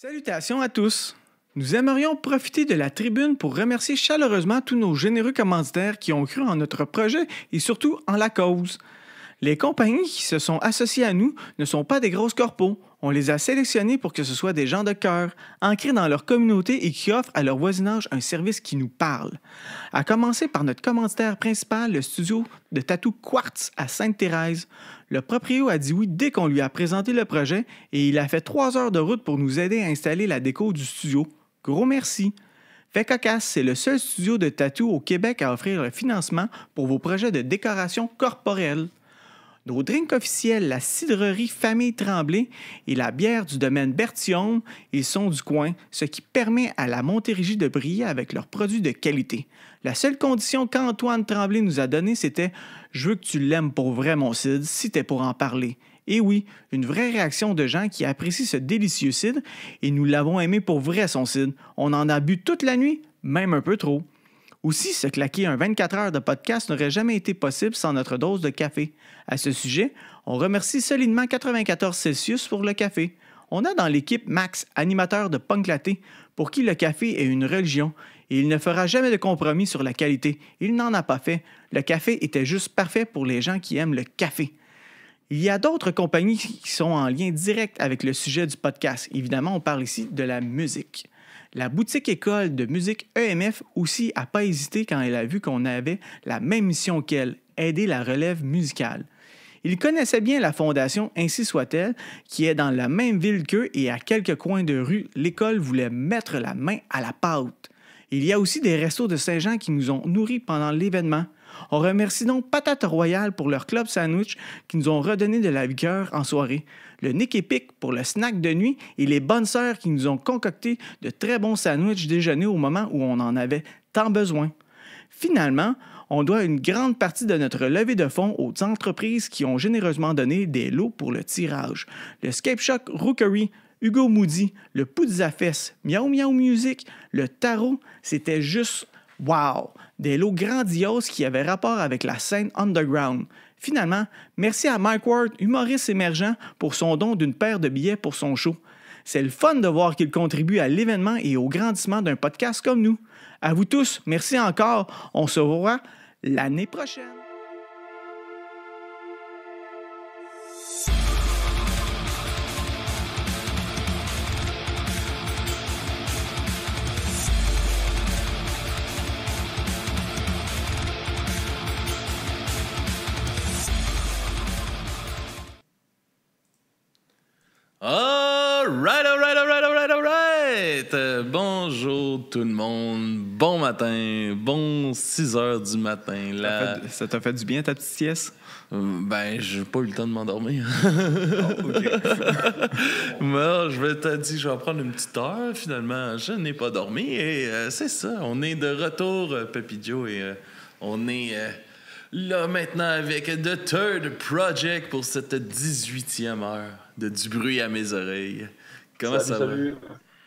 Salutations à tous! Nous aimerions profiter de la tribune pour remercier chaleureusement tous nos généreux commanditaires qui ont cru en notre projet et surtout en la cause. Les compagnies qui se sont associées à nous ne sont pas des grosses corpos. On les a sélectionnés pour que ce soit des gens de cœur, ancrés dans leur communauté et qui offrent à leur voisinage un service qui nous parle. À commencer par notre commanditaire principal, le studio de tatou Quartz à Sainte-Thérèse. Le proprio a dit oui dès qu'on lui a présenté le projet et il a fait 3 heures de route pour nous aider à installer la déco du studio. Gros merci! Fait Cocasse, c'est le seul studio de tatou au Québec à offrir le financement pour vos projets de décoration corporelle. Nos drinks officiels, la cidrerie Famille Tremblay et la bière du domaine Bertillon, ils sont du coin, ce qui permet à la Montérégie de briller avec leurs produits de qualité. La seule condition qu'Antoine Tremblay nous a donnée, c'était « Je veux que tu l'aimes pour vrai, mon cidre, si t'es pour en parler ». Et oui, une vraie réaction de gens qui apprécient ce délicieux cidre et nous l'avons aimé pour vrai, son cidre. On en a bu toute la nuit, même un peu trop. Aussi, se claquer un 24 heures de podcast n'aurait jamais été possible sans notre dose de café. À ce sujet, on remercie solidement 94 Celsius pour le café. On a dans l'équipe Max, animateur de Punk Laté, pour qui le café est une religion, et il ne fera jamais de compromis sur la qualité. Il n'en a pas fait. Le café était juste parfait pour les gens qui aiment le café. Il y a d'autres compagnies qui sont en lien direct avec le sujet du podcast. Évidemment, on parle ici de la musique. La boutique école de musique EMF aussi n'a pas hésité quand elle a vu qu'on avait la même mission qu'elle, aider la relève musicale. Il connaissait bien la fondation Ainsi soit-elle, qui est dans la même ville qu'eux et à quelques coins de rue, l'école voulait mettre la main à la pâte. Il y a aussi des restos de Saint-Jean qui nous ont nourris pendant l'événement. On remercie donc Patate Royale pour leur club sandwich qui nous ont redonné de la vigueur en soirée, le Nick Epic pour le snack de nuit et les bonnes sœurs qui nous ont concocté de très bons sandwichs déjeuner au moment où on en avait tant besoin. Finalement, on doit une grande partie de notre levée de fonds aux entreprises qui ont généreusement donné des lots pour le tirage. Le Scape Shock Rookery, Hugo Moody, le Poudzafest, Miaou Miaou Music, le Tarot, c'était juste wow! Des lots grandioses qui avaient rapport avec la scène underground. Finalement, merci à Mike Ward, humoriste émergent, pour son don d'une paire de billets pour son show. C'est le fun de voir qu'il contribue à l'événement et au grandissement d'un podcast comme nous. À vous tous, merci encore. On se revoit l'année prochaine. Alright! Bonjour tout le monde, bon matin, bon 6 heures du matin. Là. Ça t'a fait du bien ta petite sieste? Ben, j'ai pas eu le temps de m'endormir. Oh, OK. Moi, je vais te dire, je vais prendre une petite heure. Finalement, je n'ai pas dormi et c'est ça. On est de retour, Papy Joe, et on est là maintenant avec The Third Project pour cette 18e heure de Du bruit à mes oreilles. Comment ça va?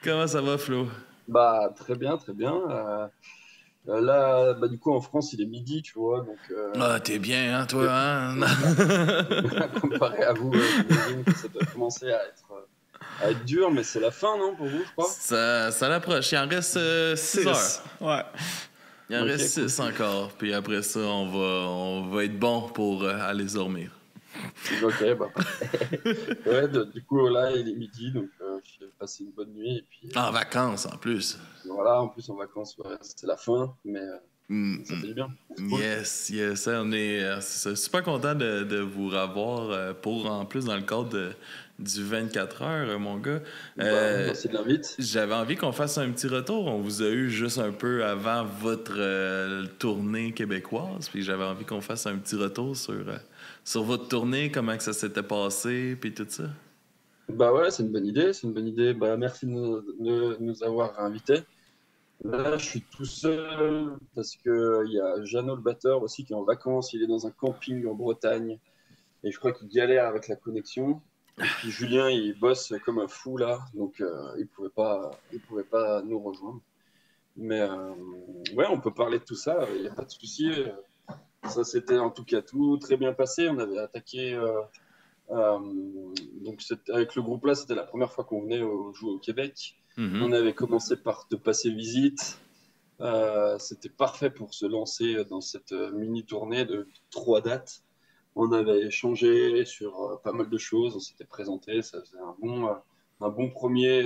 Comment ça va, Flo? Bah, très bien, très bien. Là, bah, du coup, en France, il est midi, tu vois, donc... Ah, t'es bien, hein, toi, hein? comparé à vous, j'imagine que ça doit commencer à être dur, mais c'est la fin, non, pour vous, je crois? Ça l'approche. Il en reste 6 heures. Ouais. Il en reste 6 encore. Puis après ça, on va être bon pour aller dormir. Ok, bah. Ouais, du coup, là, il est midi, donc j'ai passé une bonne nuit. Et puis, En vacances, en plus. voilà, en plus, en vacances, ouais, c'est la fin, mais ça fait du bien. Cool. Yes. On est super content de vous revoir en plus dans le cadre du 24 heures, mon gars. Merci de l'invite. J'avais envie qu'on fasse un petit retour. On vous a eu juste un peu avant votre tournée québécoise, puis j'avais envie qu'on fasse un petit retour sur votre tournée, comment que ça s'était passé, puis tout ça. Bah ouais, c'est une bonne idée. Bah, merci de nous avoir invités. Là, je suis tout seul parce que il y a Jeannot le batteur aussi qui est en vacances. Il est dans un camping en Bretagne et je crois qu'il galère avec la connexion. Et puis Julien, il bosse comme un fou là, donc il pouvait pas nous rejoindre. Mais ouais, on peut parler de tout ça. Il n'y a pas de souci. Ça s'était en tout cas tout très bien passé. On avait attaqué Euh, donc avec le groupe là, c'était la première fois qu'on venait jouer au Québec. Mhm. On avait commencé par te passer visite. C'était parfait pour se lancer dans cette mini tournée de 3 dates. On avait échangé sur pas mal de choses, on s'était présenté, ça faisait un bon premier,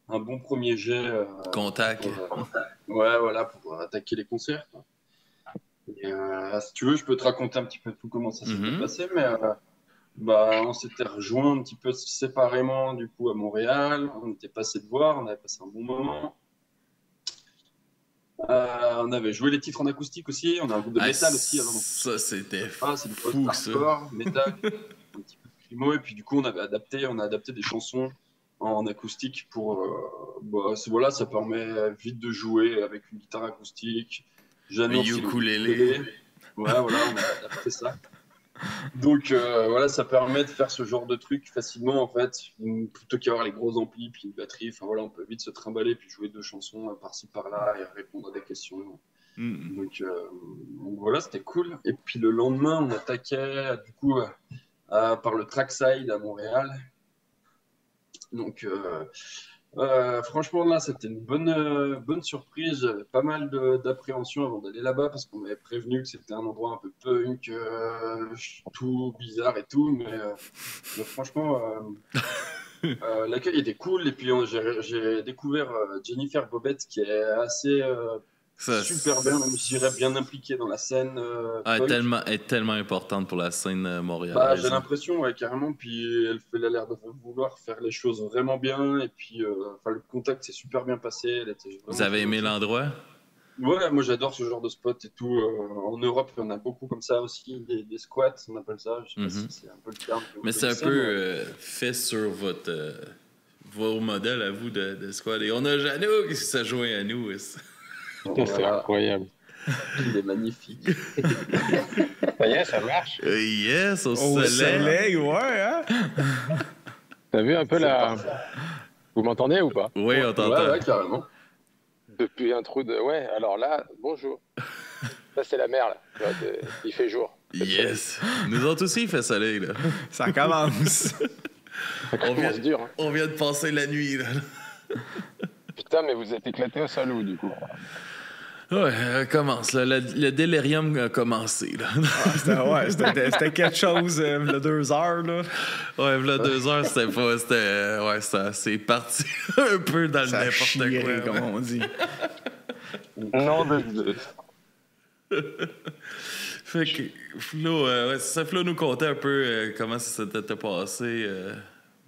un bon premier jet Contact. ouais, voilà, pour attaquer les concerts, quoi. Et, si tu veux, je peux te raconter un petit peu tout comment ça s'était Mhm. passé, mais bah, on s'était rejoint un petit peu séparément du coup à Montréal. On était passé de voir, on avait passé un bon moment. On avait joué les titres en acoustique aussi. On a un groupe de Ah, métal aussi. Alors, ça, c'était c'est du fou, ça. post-hardcore, métal, un petit peu de primo. Et puis du coup, on a adapté des chansons en acoustique pour. Voilà, ça permet vite de jouer avec une guitare acoustique. Un Jeannot, c'est le ukulélé. ukulélé. Ouais, voilà, on a adapté ça. Donc voilà, ça permet de faire ce genre de truc facilement en fait, plutôt qu'avoir les gros amplis puis une batterie. Enfin voilà, on peut vite se trimballer puis jouer 2 chansons par-ci par-là et répondre à des questions. Mhm. Donc voilà, c'était cool. Et puis le lendemain, on attaquait du coup par le Trackside à Montréal. Donc franchement là, c'était une bonne surprise. J'avais pas mal d'appréhension avant d'aller là-bas parce qu'on m'avait prévenu que c'était un endroit un peu punk, tout bizarre et tout, mais franchement. L'accueil était cool et puis j'ai découvert Jennifer Bobette qui est assez Ça, super bien, même je dirais bien impliquée dans la scène punk. elle est tellement importante pour la scène Bah, j'ai montréalaise. l'impression, ouais, carrément, puis elle a l'air de vouloir faire les choses vraiment bien et puis enfin, le contact s'est super bien passé, elle était Vous vraiment avez très aimé gentille. l'endroit? Ouais, moi j'adore ce genre de spot et tout. En Europe, il y en a beaucoup comme ça aussi, des squats, on appelle ça. Je sais pas Mhm. si c'est un peu le terme que vous Mais c'est un connaissez, peu mais fait sur vos modèles à vous de squad. Et on a Jeannot qui se joint à nous. C'est voilà, incroyable. il est magnifique. Ça y est, ça marche. Yes, au Au soleil. soleil, ouais, hein? T'as vu un peu C'est la. parfait. Vous m'entendez ou pas? Oui, on Ouais, t'entend. ouais, carrément. Depuis un trou de. Ouais, alors là, bonjour. Ça, c'est la mer, là. Tu vois, il fait jour. Il fait le soleil. Yes. Nous autres aussi, il fait soleil, là. Ça commence. Ça On vient, commence dur, hein. on vient de passer la nuit, là. Putain, mais vous êtes éclaté au sol ou du coup? Ouais, commence, là. Le délirium a commencé, là. C'était quelque chose, le 2 heures, là. Ouais, là, 2 heures, c'était pas. Ouais, c'est parti un peu dans le Ça a n'importe chiré, quoi. comme Ouais. on dit. Non, de. Fait que Flo, ouais, c'est ça, Flo nous contait un peu comment ça s'était passé.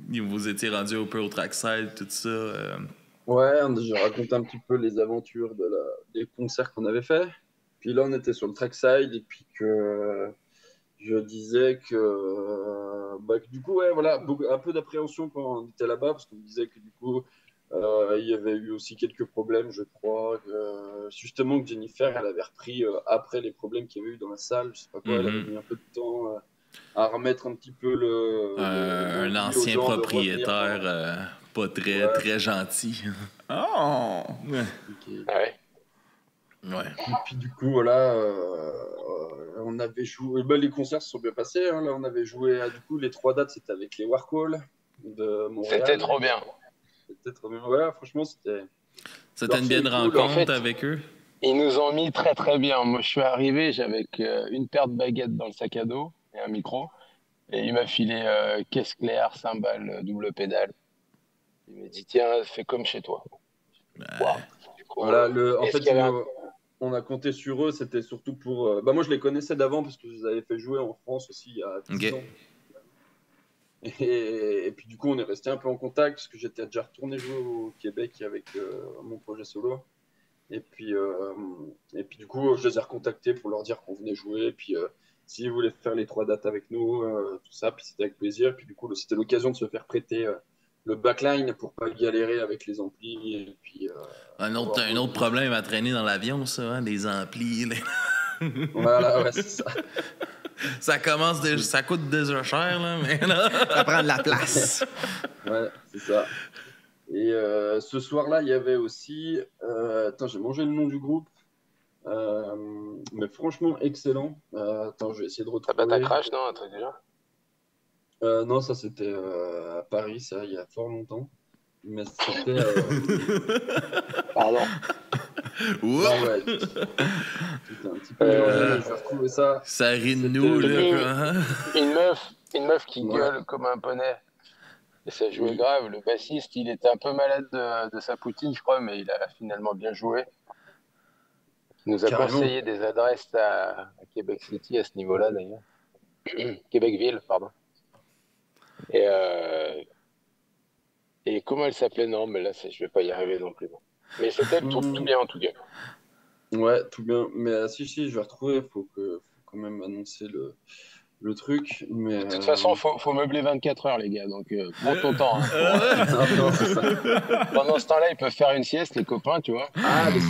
Vous étiez rendu un peu au trackside, tout ça. Ouais, j'ai raconté un petit peu les aventures des concerts qu'on avait fait. Puis là, on était sur le trackside et puis que je disais que du coup, ouais, voilà, un peu d'appréhension quand on était là-bas parce qu'on me disait que du coup, il y avait eu aussi quelques problèmes, je crois. Justement, que Jennifer, elle avait repris après les problèmes qu'il y avait eu dans la salle. Je sais pas quoi, elle avait Mhm. mis un peu de temps à remettre un petit peu Un l'envie aux ancien gens de revenir propriétaire pas très, Ouais, très gentil. Oh! Ouais. ok. Ah ouais. Ouais. Et puis du coup, voilà, on avait joué. Bah, les concerts se sont bien passés, hein. Là, on avait joué. Du coup, les 3 dates, c'était avec les Warhol de C'était Montréal. trop bien. C'était trop bien. Ouais, franchement, c'était. C'était Leur une son bien est cool. En rencontre fait, avec eux. ils nous ont mis très très bien. Moi, je suis arrivé, j'avais une paire de baguettes dans le sac à dos et un micro. Et il m'a filé caisse claire, cymbale, double pédale. Il m'a dit, tiens, fais comme chez toi. Waouh. Du coup, Voilà, en est-ce fait, qu'il y avait un. on a compté sur eux. C'était surtout pour. Bah, moi, je les connaissais d'avant parce que je les avais fait jouer en France aussi il y a 10 Ok. ans. Et puis du coup, on est resté un peu en contact parce que j'étais déjà retourné jouer au Québec avec mon projet solo. Et puis, euh, et puis du coup, je les ai recontactés pour leur dire qu'on venait jouer. Et puis, s'ils voulaient faire les 3 dates avec nous, tout ça, puis c'était avec plaisir. Puis du coup, c'était l'occasion de se faire prêter le backline pour pas galérer avec les amplis. Et puis, Un autre, pouvoir un jouer autre problème à traîner dans l'avion, ça, hein, des amplis. Voilà, ouais, c'est ça. Ça coûte déjà cher, là, mais là. Ça prend de la place. Ouais, c'est ça. Et ce soir-là, il y avait aussi. Attends, j'ai mangé le nom du groupe. Mais franchement, excellent. Attends, je vais essayer de Tabata retrouver. Crash, non, un truc déjà. Non, ça c'était à Paris, ça, il y a fort longtemps. Mais c'était. Pardon. Oups! Ah ouais, c'était un petit peu mélangé, mais je vais retrouver ça. Ça rit de nous, C'était- là. Quoi, hein? Une meuf qui Ouais. gueule comme un poney. Et ça jouait Oui. grave. Le bassiste, il était un peu malade de sa poutine, je crois, mais il a finalement bien joué. Il nous a Carrément. conseillé des adresses à Québec City à ce niveau-là, d'ailleurs. Québec-Ville, pardon. Et comment elle s'appelait? Non, mais là, je vais pas y arriver non plus. Bon. Mais c'était tout bien, en tout cas. Ouais, tout bien. Mais si, je vais retrouver. Faut quand même annoncer le truc. Mais, De toute façon, faut meubler 24 heures, les gars. Donc, prends ton temps. Hein. non, c'est ça. Pendant ce temps-là, ils peuvent faire une sieste, les copains, tu vois. Ah, les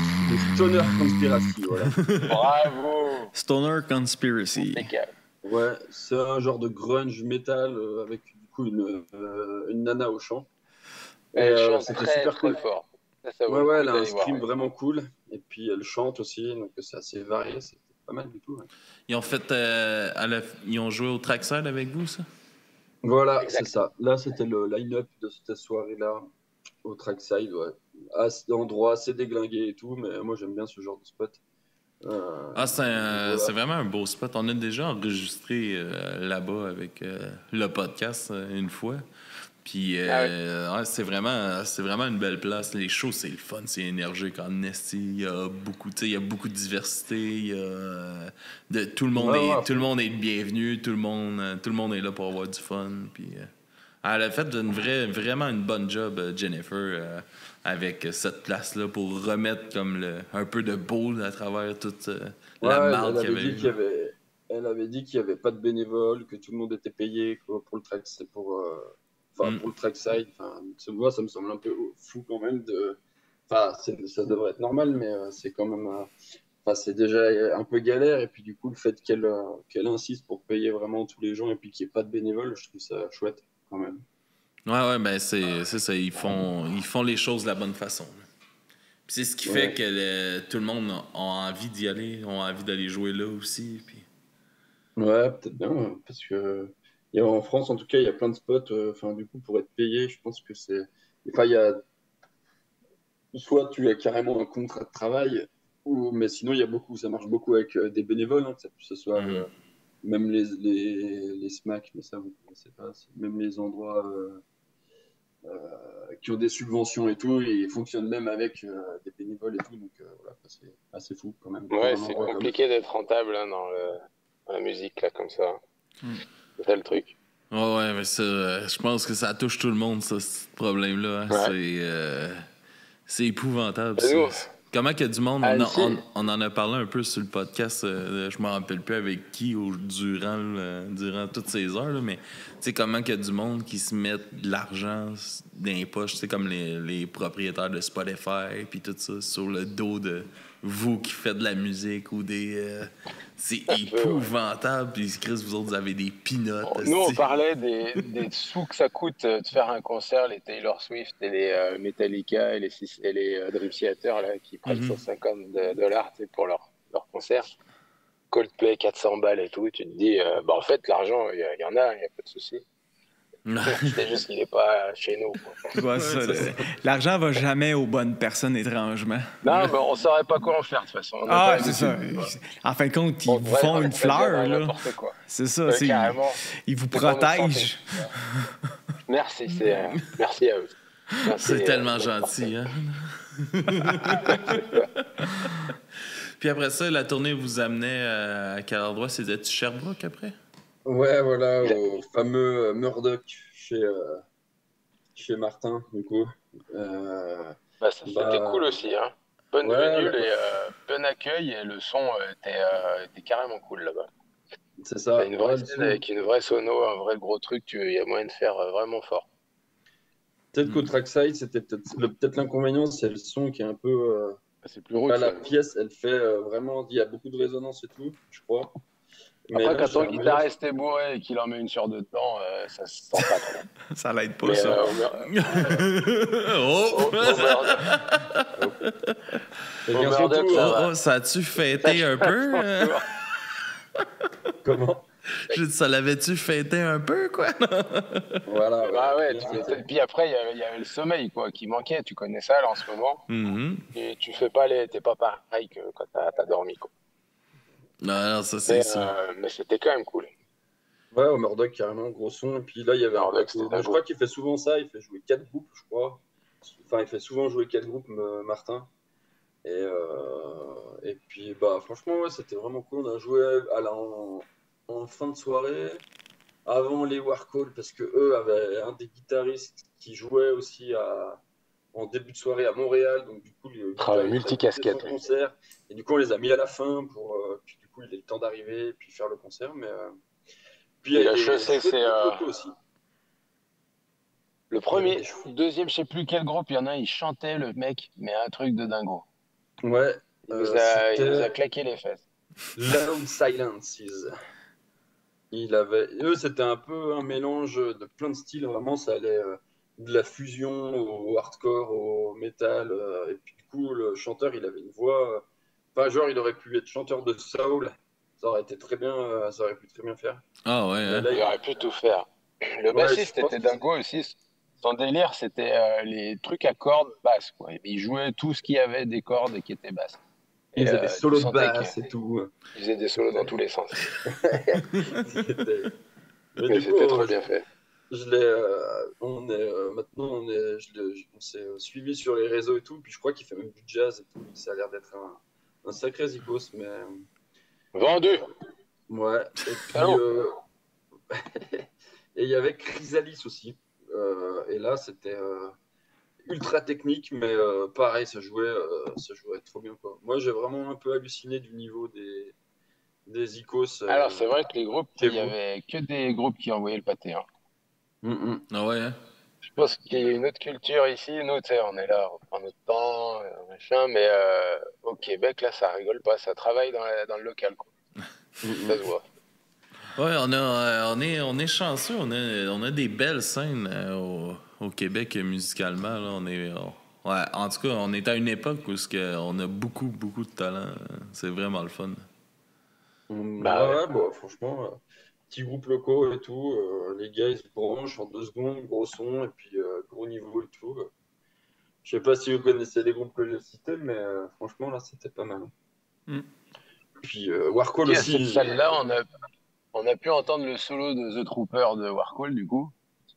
Stoner Conspiracy, voilà. Bravo! Stoner Conspiracy. Impeccable. Ouais, c'est un genre de grunge metal avec du coup une nana au chant. Et Elle chante c'était très, super très cool. fort. Ça vaut Ouais, le coup elle a un d'aller voir. scream vraiment cool. Et puis elle chante aussi, donc c'est assez varié. C'était pas mal du tout. Ouais. Ils ont fait. Ils ont joué au trackside avec vous, ça? Voilà, Exact. c'est ça. Là, c'était le line-up de cette soirée-là au trackside. Ouais. Endroit assez déglingué et tout, mais moi j'aime bien ce genre de spot. Voilà. C'est vraiment un beau spot. On a déjà enregistré là-bas avec le podcast une fois. Puis ouais, c'est vraiment une belle place. Les shows, c'est le fun, c'est énergique en esti. Il y a beaucoup de diversité. Il y a tout le monde tout le monde est le bienvenu. Tout le monde est là pour avoir du fun. Puis elle a fait vraiment une bonne job, Jennifer, avec cette place-là pour remettre comme un peu de beau à travers toute la marde qu'il y avait eu. Elle avait dit qu'il n'y avait pas de bénévoles, que tout le monde était payé quoi, pour le trackside. Pour le trackside. Moi, ça me semble un peu fou quand même. Ça devrait être normal, mais c'est quand même. C'est déjà un peu galère. Et puis, du coup, le fait qu'elle insiste pour payer vraiment tous les gens et puis qu'il n'y ait pas de bénévoles, je trouve ça chouette quand même. Ouais, ben c'est ça. Ils font les choses de la bonne façon. Puis c'est ce qui fait que tout le monde a envie d'y aller, ont envie d'aller jouer là aussi. Puis... Ouais, peut-être bien, parce que en France, en tout cas, il y a plein de spots. Du coup, pour être payé, je pense que c'est. Enfin, il y a. Soit tu as carrément un contrat de travail, mais sinon, ça marche beaucoup avec des bénévoles, hein, que ce soit même les SMAC, mais ça, vous ne connaissez pas. Même les endroits qui ont des subventions et tout, et ils fonctionnent même avec des bénévoles et tout. Donc, voilà, c'est assez fou quand même. Ouais, c'est compliqué d'être rentable hein, dans la musique, là, comme ça. C'est ça le truc. Ouais, mais ça, je pense que ça touche tout le monde, ça, ce problème-là. Hein. Ouais. C'est épouvantable. Comment qu'il y a du monde... On en a parlé un peu sur le podcast, je me rappelle plus avec qui durant toutes ces heures, là, mais tu sais, comment qu'il y a du monde qui se met de l'argent dans les poches, tu sais, comme les propriétaires de Spotify, puis tout ça, sur le dos de vous qui faites de la musique ou des... c'est épouvantable, puis Chris, vous autres, vous avez des peanuts. Nous, on parlait des sous que ça coûte de faire un concert, les Taylor Swift et les Metallica et les Dream Theater là, qui prennent $150 pour leur concert. Coldplay, 400 balles et tout. Et tu te dis, en fait, l'argent, il y en a, il n'y a pas de souci. C'est juste qu'il n'est pas chez nous. Ouais, l'argent va jamais aux bonnes personnes, étrangement. Non, mais on ne saurait pas quoi en faire, de toute façon. C'est ça. En fin de compte, ils vous font une fleur. Là. C'est ça. Ils vous protègent. Merci, merci à eux. Merci, c'est tellement gentil. Hein? Puis après ça, la tournée vous amenait à quel endroit? C'était Sherbrooke après? Ouais, voilà, au fameux Murdoch chez Martin, du coup. C'était cool aussi, hein. Bonne venue, bon accueil et le son était carrément cool là-bas. C'est ça. T'as une vraie scène avec une vraie sono, un vrai gros truc, il y a moyen de faire vraiment fort. Peut-être qu'au trackside, c'était peut-être l'inconvénient, c'est le son qui est un peu... c'est plus route. La pièce, elle fait vraiment... Il y a beaucoup de résonance et tout, je crois. Après, quand ton guitariste est bourré et qu'il en met une sur deux temps, ça se sent pas trop. Ça l'aide pas, ça. Ça a-tu fêté un peu? Comment? J'ai dit, ça l'avait-tu fêté un peu, quoi? Voilà. Ah ouais, C'était- puis après, il y avait le sommeil, quoi, qui manquait. Tu connais ça, là, en ce moment. Mhm. Et tu fais pas t'es pas pareil que quand t'as dormi, quoi. Non, ça, c'est sûr. Mais c'était quand même cool. Ouais, au Murdoch, carrément, gros son. Et puis là, il y avait un Murdoch, plateau. c'était Moi, je dingo. crois qu'il fait souvent ça. Il fait jouer 4 groupes, je crois. Enfin, il fait souvent jouer 4 groupes, Martin. Et puis, bah, franchement, ouais, c'était vraiment cool. On a joué en fin de soirée, avant les Warcall, parce que eux avaient un des guitaristes qui jouait aussi en début de soirée à Montréal. Donc, du coup, le guitariste a Multicasquette. fait son concert. Et du coup, on les a mis à la fin pour que du coup, il ait le temps d'arriver et puis faire le concert. Mais puis, il y Et a la des chaussée, chouettes c'est groupes locaux aussi. le Il y avait premier, des chouettes. deuxième, je sais plus quel groupe. Il y en a un, il chantait, le mec, mais un truc de dingo. Ouais, Il nous a c'était claqué les fesses. Loud Silences. Eux, c'était un peu un mélange de plein de styles. Vraiment, ça allait de la fusion au hardcore, au metal. Et puis, du coup, le chanteur, il avait une voix. Enfin, genre, il aurait pu être chanteur de soul. Ça aurait été très bien. Ça aurait pu très bien faire. Ah ouais, Mais hein? là, Il aurait pu tout faire. Le ouais, je bassiste pense était que dingo aussi. Son délire, c'était les trucs à cordes basses, quoi. Il jouait tout ce qui avait des cordes et qui était basse. il Et faisait des tu solos de sentais basse et qu'il tout. faisait des solos dans tous les sens. C'était- Mais Mais du coup, c'était trop bien fait. maintenant, on s'est suivi sur les réseaux et tout. Puis je crois qu'il fait même du jazz et tout. Ça a l'air d'être un sacré zikos. Mais Vendu! ouais. Et puis, Allô? et il y avait Chrysalis aussi. Et là, c'était ultra technique, mais pareil, ça jouait trop bien, quoi. Moi, j'ai vraiment un peu halluciné du niveau des zikos Alors, c'est vrai que les groupes, chez il y vous. avait que des groupes qui envoyaient le pâté, hein. Mm, Ah ouais, hein? Je pense qu'il y a une autre culture ici. Nous, tu sais, on est là, on prend notre temps, machin, mais au Québec, là, ça rigole pas. Ça travaille dans le local, quoi. Ça se voit. Ouais, on est chanceux. On a des belles scènes au Québec musicalement. Là. Ouais, en tout cas, on est à une époque où on a beaucoup, beaucoup de talent. C'est vraiment le fun. Bah ouais. ouais, bon, franchement, petits groupes locaux et tout. Les gars, ils se branchent en 2 secondes, gros son, et puis gros niveau et tout. Je sais pas si vous connaissez les groupes que j'ai cités, mais franchement, là, c'était pas mal. Mm. Puis Warcall Puis à cette aussi. salle-là, on a pu entendre le solo de The Trooper de Warhol, du coup.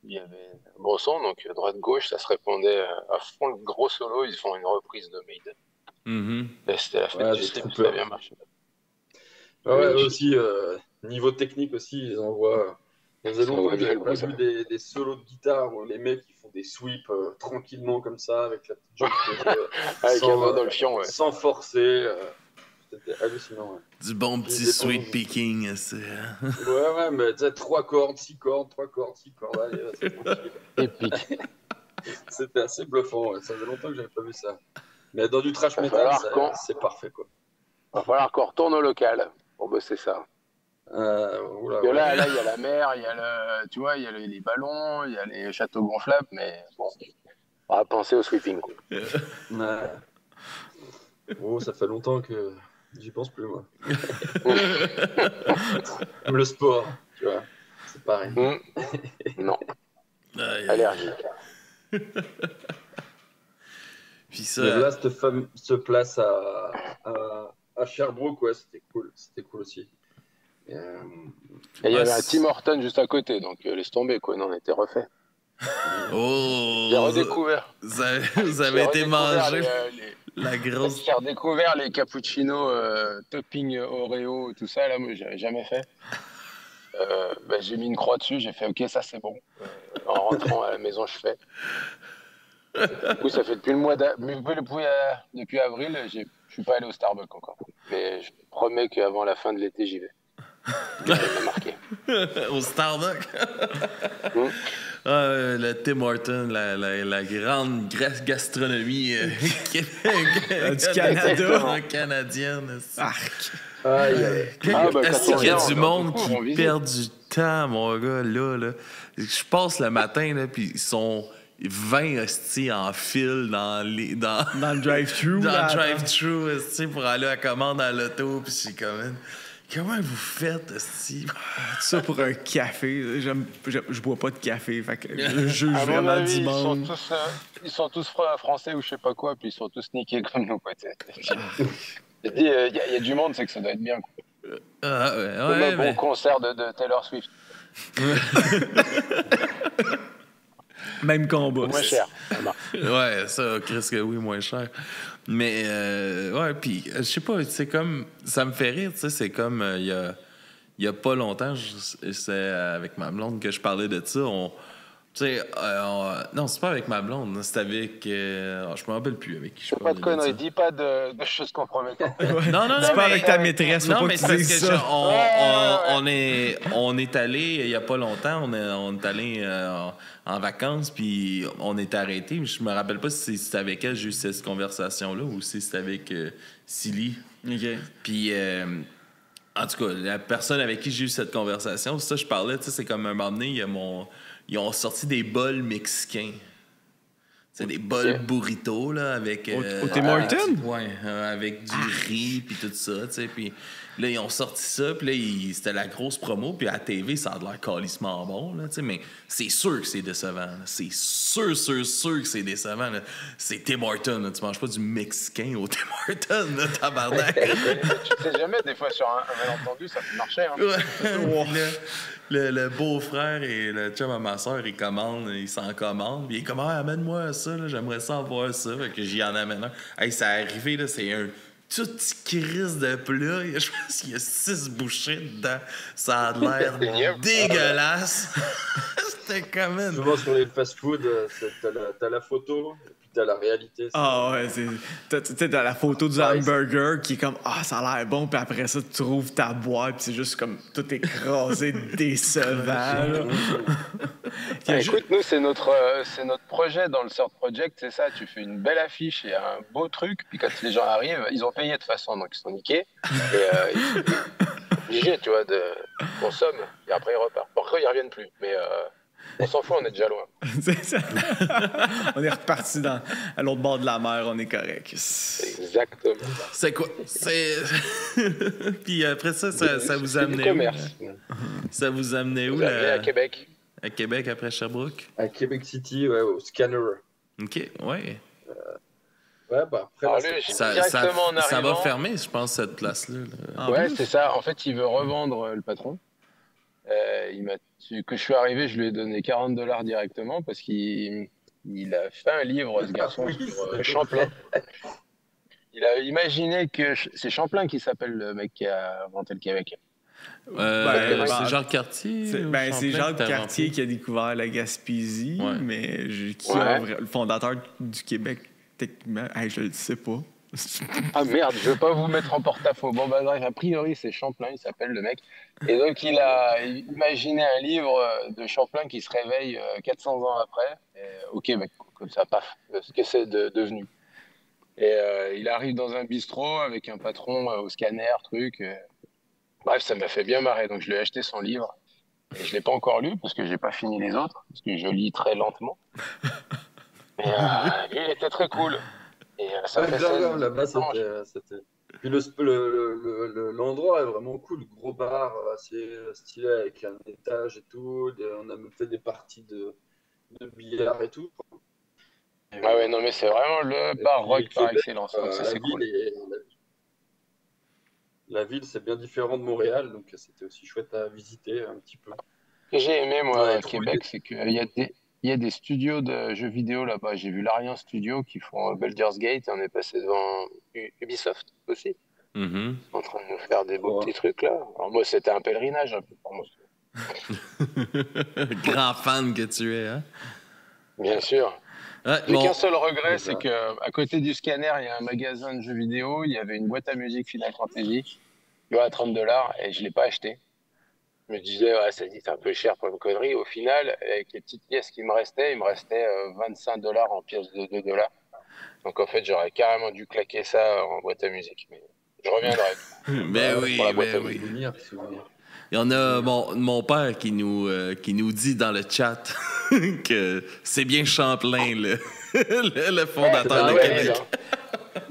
Il y avait un gros son, donc droite-gauche, ça se répondait à fond le gros solo. Ils font une reprise de Maiden. Mhm. Et c'était la fête Ouais, du The slip, ça a Troopers. bien marché. Ouais, eux Magnifique. aussi, niveau technique aussi, ils envoient. Ça faisait Ça longtemps envoie que bien j'avais le pas bout, ça. vu des solos de guitare où les mecs ils font des sweeps tranquillement comme ça, avec la petite jambe Avec un doigt dans le fion, ouais. sans forcer. C'était hallucinant. Ouais. Du bon Puis petit des sweet bons- picking. C'est, hein? Ouais, mais tu sais, 3 cordes, 6 cordes, 3 cordes, 6 cordes, allez, c'est tranquille. Épique. C'était assez bluffant, ouais. Ça faisait longtemps que j'avais pas vu ça. Mais dans du trash Va metal, falloir qu'on c'est parfait, quoi. retourne au local pour bosser ça. Oula, Parce que ouais. là, il y a la mer, il y a tu vois, il y a les ballons, il y a les châteaux gonflables, mais bon, on va penser au sweeping, quoi. Ouais. Oh, ça fait longtemps que j'y pense plus, moi. Comme le sport, tu vois. C'est pareil. Non, Aïe, aïe. allergique. Puis Mais ça, là, cette place à Sherbrooke, ouais, c'était cool. C'était cool aussi. Et, Et il y Ouais, avait un c'est- Tim Horton juste à côté, donc laisse tomber, quoi. Non, on était refait. oh, J'ai redécouvert. vous avez été mangé la J'ai grosse. redécouvert les cappuccinos topping Oreo, tout ça, là, moi, j'avais jamais fait. J'ai mis une croix dessus, j'ai fait OK, ça c'est bon. En rentrant à la maison, je fais. Du coup, ça fait depuis avril, je suis pas allé au Starbucks encore. Mais je promets qu'avant la fin de l'été, j'y vais. Ça m'a marqué. Au Starbucks. Mm. Le Tim Horton, la grande gastronomie Du Canada. canadienne. Arc. aïe, aïe. Est-ce qu'il y a du monde on qui visite. perd du temps, mon gars, là? Je passe le matin, là, puis ils sont 20 hosties en file dans Dans le drive-thru. dans là, le drive-thru, hostie, pour aller à la commande à l'auto, puis c'est comme... Comment vous faites, esti? Ça pour un café. Je bois pas de café. Fait que je juge À mon vraiment avis, du monde. ils sont tous français ou je sais pas quoi, puis ils sont tous niqués comme nous. Quoi. Il y a du monde, c'est que ça doit être bien. Quoi. Comme un bon concert de Taylor Swift. Même combat. Moins cher. Ouais, ça, Chris, que oui, moins cher. Mais, ouais, puis, je sais pas, c'est comme. Ça me fait rire, tu sais, c'est comme. Il y a pas longtemps, c'est avec ma blonde que je parlais de ça. Tu sais, non, c'est pas avec ma blonde, c'est avec. Je me rappelle plus avec qui je parlais. Pas de conneries, dis pas de choses compromettantes. Non, C'est pas avec ta maîtresse, faut non, pas mais que tu c'est dises parce ça. que on est allé il y a pas longtemps, on est allé en vacances, puis on est arrêté. Je me rappelle pas si c'était avec elle j'ai eu cette conversation-là ou si c'était avec Silly. OK. Puis, en tout cas, la personne avec qui j'ai eu cette conversation, ça, je parlais, tu sais, c'est comme un moment donné, ils ont sorti des bols mexicains. C'est des bols burritos, là, avec... Au Tim Hortons? Ouais, avec du riz, puis tout ça, tu sais, puis là, ils ont sorti ça, puis là, c'était la grosse promo, puis à la TV, ça a l'air calissement bon, là, tu sais, mais c'est sûr que c'est décevant, là. C'est sûr que c'est décevant, là. C'est Tim Hortons, là. Tu manges pas du mexicain au Tim Hortons, là, tabarnak. Tu sais jamais, des fois, sur un malentendu, ça peut marcher, hein. Ouais. Le beau-frère et le chum à ma soeur, ils s'en commandent. Puis il est comme, amène-moi ça, là, j'aimerais ça avoir ça. Fait que j'y en amène un. Hey, ça arrivé, là, c'est un tout petit crise de plat. Je pense qu'il y a 6 bouchées dedans. Ça a l'air dégueulasse. C'était comme une... Souvent sur les fast-food, t'as la photo, et puis t'as la réalité. Ah ouais, t'as la photo du hamburger qui est comme ça a l'air bon, puis après ça, tu trouves ta boîte, puis c'est juste comme tout écrasé, décevant. Écoute, nous, c'est notre projet dans le Sort Project, c'est ça. Tu fais une belle affiche et un beau truc, puis quand les gens arrivent, ils ont payé de toute façon, donc ils sont niqués. Et ils sont obligés, tu vois, de consommer, et après ils repartent. Pour ils reviennent plus, mais... on s'en fout, on est déjà loin. C'est ça. On est reparti à l'autre bord de la mer, on est correct. Exactement. C'est quoi? Puis après ça vous amenait où? Ça vous amenait où? À Québec. À Québec, après Sherbrooke? À Québec City, ouais, au Scanner. OK, ouais. Ouais, bah après... ça va fermer, je pense, cette place-là. Ouais, c'est ça. En fait, il veut revendre le patron. Que je suis arrivé, je lui ai donné $40 directement parce qu'il a fait un livre, ce garçon, sur Champlain. Il a imaginé que c'est Champlain qui s'appelle le mec qui a inventé le Québec. C'est Jacques Cartier. C'est Jacques Cartier qui a découvert la Gaspésie, mais le fondateur du Québec, techniquement, je le sais pas. Ah merde, je veux pas vous mettre en porte-à-faux. Bon, bah, a priori, c'est Champlain, il s'appelle le mec. Et donc, il a imaginé un livre de Champlain qui se réveille 400 ans après, au Québec, comme ça, paf, ce que c'est devenu. Et il arrive dans un bistrot avec un patron au scanner, truc. Bref, ça m'a fait bien marrer, donc je lui ai acheté son livre. Et je l'ai pas encore lu, parce que j'ai pas fini les autres, parce que je lis très lentement. Mais il était très cool. Et ça fait là-bas, c'était... Puis l'endroit est vraiment cool, gros bar assez stylé avec un étage et tout. On a même fait des parties de billard et tout. Ouais, non, mais c'est vraiment le bar rock par excellence. Donc ça, c'est cool. La ville, c'est bien différent de Montréal, donc c'était aussi chouette à visiter un petit peu. Ce que j'ai aimé, moi, à Québec, c'est qu'il y a des studios de jeux vidéo là-bas. J'ai vu l'Arian Studio qui font Baldur's Gate et on est passé devant Ubisoft aussi. Mm-hmm. En train de nous faire des beaux petits trucs là. Alors moi, c'était un pèlerinage un peu pour moi. Grand fan que tu es, hein? Bien sûr. Ouais, j'ai qu'un seul regret, c'est qu'à côté du scanner, il y a un magasin de jeux vidéo. Il y avait une boîte à musique Final Fantasy, tu vois, à $30 et je ne l'ai pas acheté. Je me disais, c'est un peu cher pour une connerie. Au final, avec les petites pièces qui me restaient, il me restait $25 en pièces de $2. Donc en fait, j'aurais carrément dû claquer ça en boîte à musique. Mais je reviendrai. Ben oui, oui. Il y en a mon père qui nous dit dans le chat que c'est bien Champlain, le fondateur de Québec.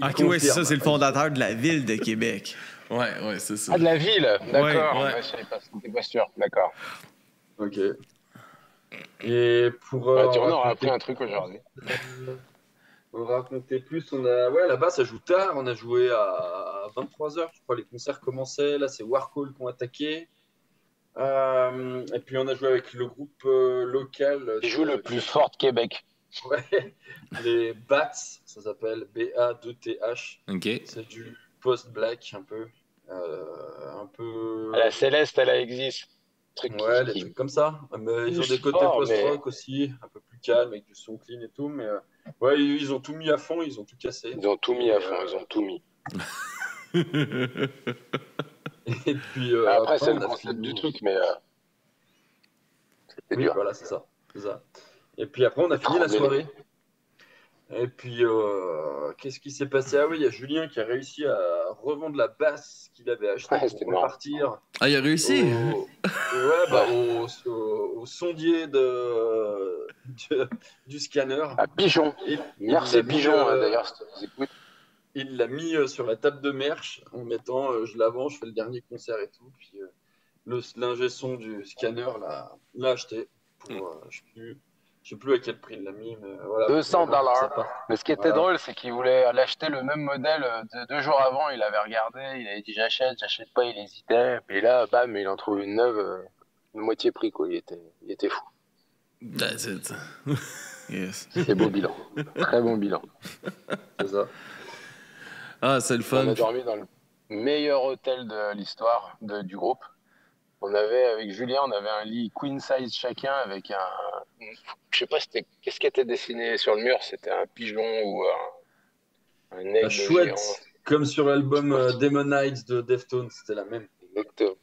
Ok, oui, c'est ça, c'est le fondateur de la ville de Québec. Ouais, c'est ça. Ah, de la ville, d'accord. Ouais. Ouais, je savais pas, c'était pas sûr, d'accord. Ok. Et pour Tu en auras raconter, appris un truc aujourd'hui. raconter plus, ouais, là-bas, ça joue tard. On a joué à 23h, je crois, les concerts commençaient. Là, c'est Warhol qui ont attaqué. Et puis, on a joué avec le groupe local Qui joue le plus fort de Québec. Ouais, les Bats, ça s'appelle B-A-2-T-H. OK. C'est du post-black un peu. La Céleste, elle existe. Truc Ouais, des qui trucs comme ça. Mais ils ont bouge des côtés fort, mais post-rock aussi, un peu plus calme, avec du son clean et tout. Mais ouais, ils ont tout mis à fond, ils ont tout cassé. ils ont tout mis à fond, ils ont tout mis. Et puis Après, c'est on le a concept fini. du truc, mais c'était Oui, dur. voilà, c'est ça. Et puis après, on a fini la soirée. Et puis, qu'est-ce qui s'est passé? Ah oui, il y a Julien qui a réussi à revendre la basse qu'il avait achetée Ouais, c'était pour marrant. repartir Ah, il a réussi? au sondier du scanner. Ah, Pigeon. Et Merci il l'a mis, Pigeon, d'ailleurs, si tu nous écoutes. il l'a mis sur la table de merch en mettant je la vends, je fais le dernier concert et tout. Puis l'ingé son du scanner l'a acheté pour, je sais plus à quel prix il l'a mis, mais voilà. $200. Ça part. Mais ce qui était Voilà. drôle, c'est qu'il voulait l'acheter le même modèle 2 jours avant. Il avait regardé, il avait dit j'achète pas, il hésitait. Et là, bam, il en trouve une neuve, moitié prix, quoi. Il était fou. That's it. Yes. C'est beau bilan. Très bon bilan. C'est ça. Ah, c'est le On fun. a dormi dans le meilleur hôtel de l'histoire du groupe. Avec Julien, on avait un lit queen size chacun avec je sais pas, qu'est-ce qui était dessiné sur le mur? C'était un pigeon ou un aigle Chouette, géant. comme sur l'album Demon Knights de Deftones, c'était la même. Exactement.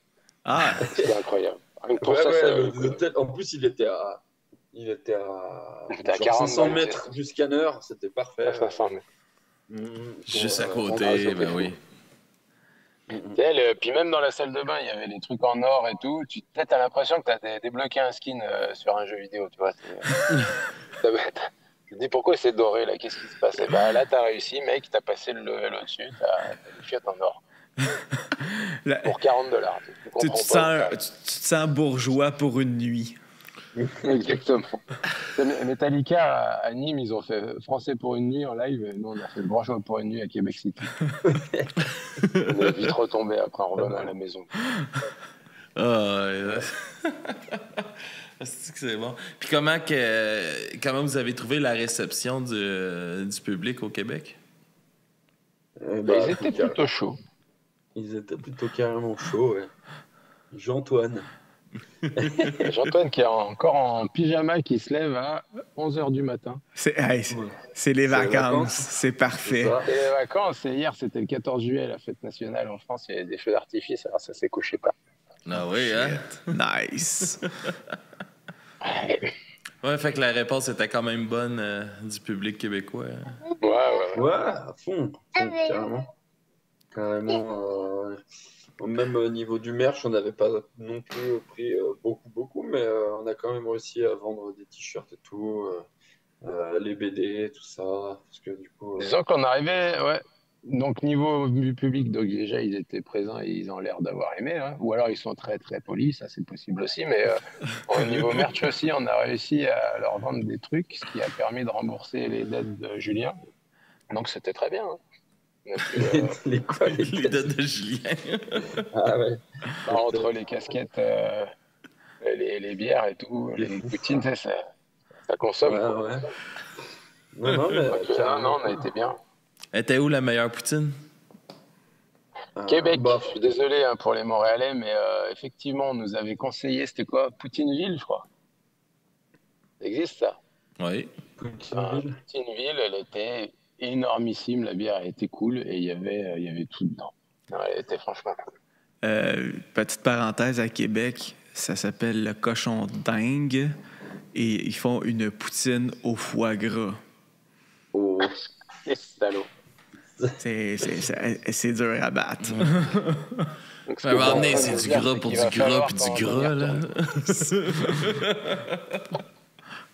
Ah, C'était incroyable. Rien que pour Ouais, ça, ouais, ça vaut le coup. l'hôtel, en plus, il était à Il était à genre 40 500 balles, mètres du scanner, c'était parfait. à 500 mètres. juste à rendre côté, ça, ben c'est oui. Puis même dans la salle de bain, il y avait des trucs en or et tout. T'as l'impression que t'as débloqué un skin sur un jeu vidéo, tu vois. Je me dis pourquoi c'est doré là, qu'est-ce qui se passe? Et bah là, t'as réussi, mec, t'as passé le level au-dessus, t'as des chiottes en or. Pour $40. Tu te sens bourgeois pour une nuit. Exactement. Metallica à Nîmes, ils ont fait français pour une nuit en live. Et nous, on a fait bourgeois pour une nuit à Québec City. On est vite retombé après en revenant à la maison. C'est bon. Puis comment vous avez trouvé la réception du public au Québec? Ils étaient plutôt chauds. Ils étaient plutôt carrément chauds, ouais. Jean-Antoine. Jean-Antoine qui est encore en pyjama qui se lève à 11h du matin. C'est les vacances, c'est parfait. Et les vacances, et hier c'était le 14 juillet, la fête nationale en France, il y avait des feux d'artifice, alors ça s'est couché pas. Ah oui, hein? Nice. Ouais, fait que la réponse était quand même bonne du public québécois. Ouais, à fond, carrément. Carrément. Même au niveau du merch, on n'avait pas non plus pris beaucoup, mais on a quand même réussi à vendre des t-shirts et tout, les BD, tout ça. Parce que du coup. Disons qu'on arrivait, ouais. Donc niveau du public, donc déjà ils étaient présents et ils ont l'air d'avoir aimé, hein. Ou alors ils sont très très polis, ça c'est possible aussi. Mais au niveau merch aussi, on a réussi à leur vendre des trucs, ce qui a permis de rembourser les dettes de Julien. Donc c'était très bien. Hein. Les dettes de Julien. Ah ouais. Entre les casquettes, les bières et tout, les poutines, ça consomme. Ouais. Non, mais non, on a été bien. Était où la meilleure poutine? Québec. Je suis désolé pour les Montréalais, mais effectivement, on nous avait conseillé, c'était quoi? Poutineville, je crois. Ça existe, ça? Oui. Poutineville, elle était énormissime, la bière elle était cool et il y avait tout dedans. Non, elle était franchement cool. Petite parenthèse, à Québec, ça s'appelle le cochon dingue et ils font une poutine au foie gras. Oh. Salaud. C'est dur à battre. À un moment donné, c'est du gras pour du gras puis du gras, là.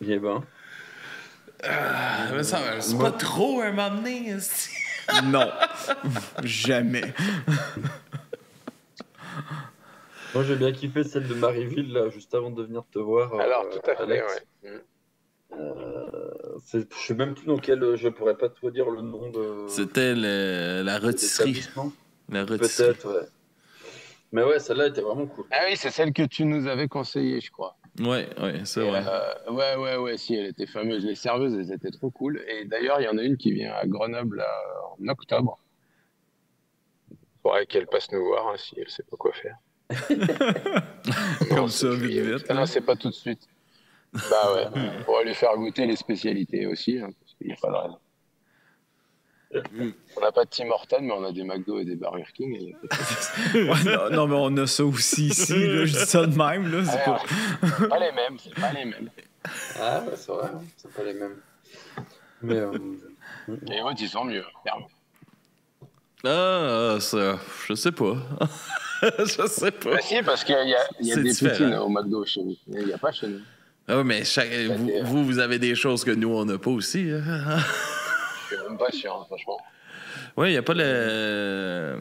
Il est bon. Mais ça, c'est pas trop un moment donné. Non, jamais. Moi, j'ai bien kiffé celle de Marieville, là, juste avant de venir te voir, Alors, tout à fait, Alex. ouais. Je sais même plus dans quel, je pourrais pas te dire le nom C'était la de rôtisserie. l'établissement. La rôtisserie. Peut-être, ouais. Mais ouais, celle-là était vraiment cool. Ah oui, c'est celle que tu nous avais conseillée, je crois. Ouais, c'est Et, vrai. ouais, si, elle était fameuse. Les serveuses, elles étaient trop cool. Et d'ailleurs, il y en a une qui vient à Grenoble là, en octobre. Faudrait qu'elle passe nous voir hein, si elle sait pas quoi faire. Comme ça, vite, vite. Ah non, c'est pas tout de suite. Bah ouais, on pourrait lui faire goûter les spécialités aussi, hein, parce qu'il n'y a pas de raison. On n'a pas de Tim Hortons, mais on a des McDo et des Burger King. Et... Ouais, non, mais on a ça aussi ici. Là, je dis ça de même. Là, c'est pas... C'est pas les mêmes, c'est pas les mêmes. Ah ouais, c'est vrai, hein, c'est pas les mêmes. Mais Les autres, ils sont mieux, clairement. Ah, ça, je sais pas. Je sais pas. Bah si, parce qu'il y a C'est des différent. poutines au McDo chez nous. Il n'y a pas chez nous. Ah oui, mais vous avez des choses que nous, on n'a pas aussi. Hein? Je suis même pas sûr, hein, franchement. Oui, il n'y a pas le...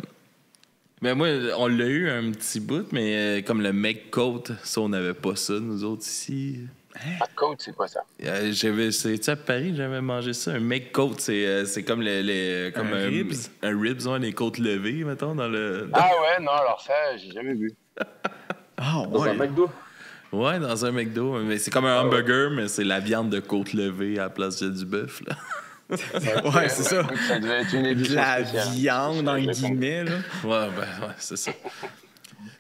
Mais moi, on l'a eu un petit bout, mais comme le McCoat, ça, on n'avait pas ça, nous autres, ici. Ah, côte, c'est quoi ça? C'est-tu à Paris, j'avais mangé ça. Un McCoat, c'est comme comme Un ribs? Un ribs, ouais, les côtes levées, mettons, dans le... Ah ouais, non, alors ça, j'ai jamais vu. Ah, dans un ouais. McDo. Ouais, dans un McDo. Mais c'est comme un hamburger, mais c'est la viande de côte levée à la place du bœuf, là. Ouais, c'est ça. Écoute, ça devait être une De édition la spéciale. viande, en guillemets. Là. Ouais, c'est ça.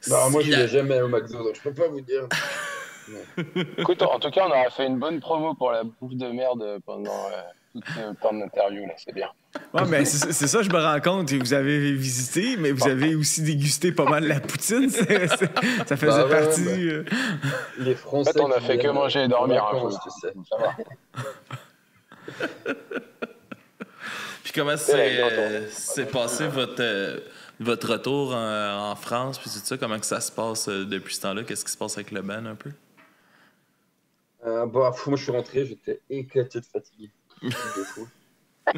Bah, moi, Si je la- vais jamais au McDo, donc je peux pas vous dire. Écoute, en tout cas, on aura fait une bonne promo pour la bouffe de merde pendant tout le temps de l'interview, là, c'est bien. Ouais, mais c'est ça, je me rends compte. Vous avez visité, mais vous avez aussi dégusté pas mal la poutine. Ça faisait Bah ouais, partie. ouais, Les En Français. fait, on a qui fait que viennent manger et en dormir, hein, vacances, faut tu sais. savoir. Puis comment c'est passé votre retour en France, puis tout ça? Comment que ça se passe depuis ce temps-là? Qu'est-ce qui se passe avec le band un peu? Moi, je suis rentré, j'étais éclaté de fatigue. De fou.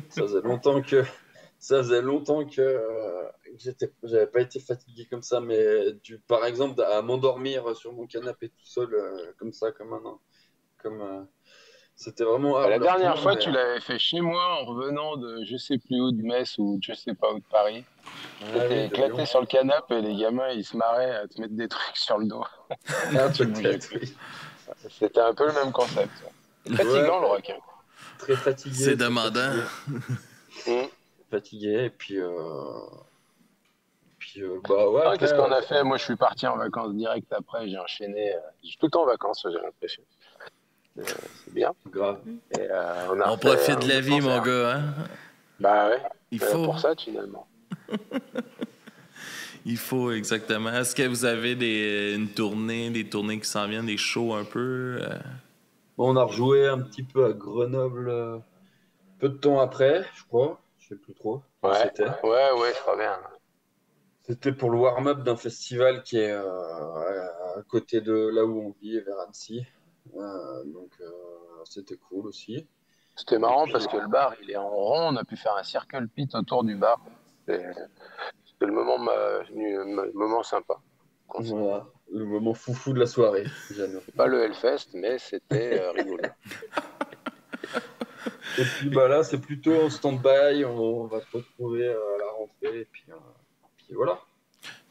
Ça faisait longtemps que, j'avais pas été fatigué comme ça, mais par exemple, à m'endormir sur mon canapé tout seul, comme ça, c'était vraiment hard. La dernière retour, fois, mais- tu l'avais fait chez moi en revenant de je sais plus où, de Metz ou de je sais pas où de Paris. Ah T'étais oui, de éclaté Lyon. sur le canapé et les gamins, ils se marraient à te mettre des trucs sur le dos. Ah, Tu bougeais peut-être, plus. oui. C'était un peu le même concept. Ça. Fatigant, le requin. Très fatigué. C'est très demandant. Fatigué, et puis, bah ouais. Ah, qu'est-ce après, qu'on a fait? Moi, je suis parti en vacances direct après. J'ai enchaîné. Je suis tout le temps en vacances, j'ai l'impression. C'est bien. grave. Et, On profite de la vie, mon gars, hein? Bah ouais. Il C'est faut. pour ça, finalement. Il faut, exactement. Est-ce que vous avez des tournées qui s'en viennent, des shows un peu? Bon, on a rejoué un petit peu à Grenoble peu de temps après, je crois. Je sais plus trop. quand Ouais, C'était. ouais, je crois bien. C'était pour le warm-up d'un festival qui est à côté de là où on vit, vers Annecy. Donc, c'était cool aussi. C'était marrant parce que le bar, il est en rond. On a pu faire un circle pit autour du bar. C'était le moment sympa. Voilà, le moment foufou de la soirée. Jeannot. Pas le Hellfest, mais c'était rigolo. Et puis bah là, c'est plutôt en stand-by. On va se retrouver à la rentrée. Et puis voilà.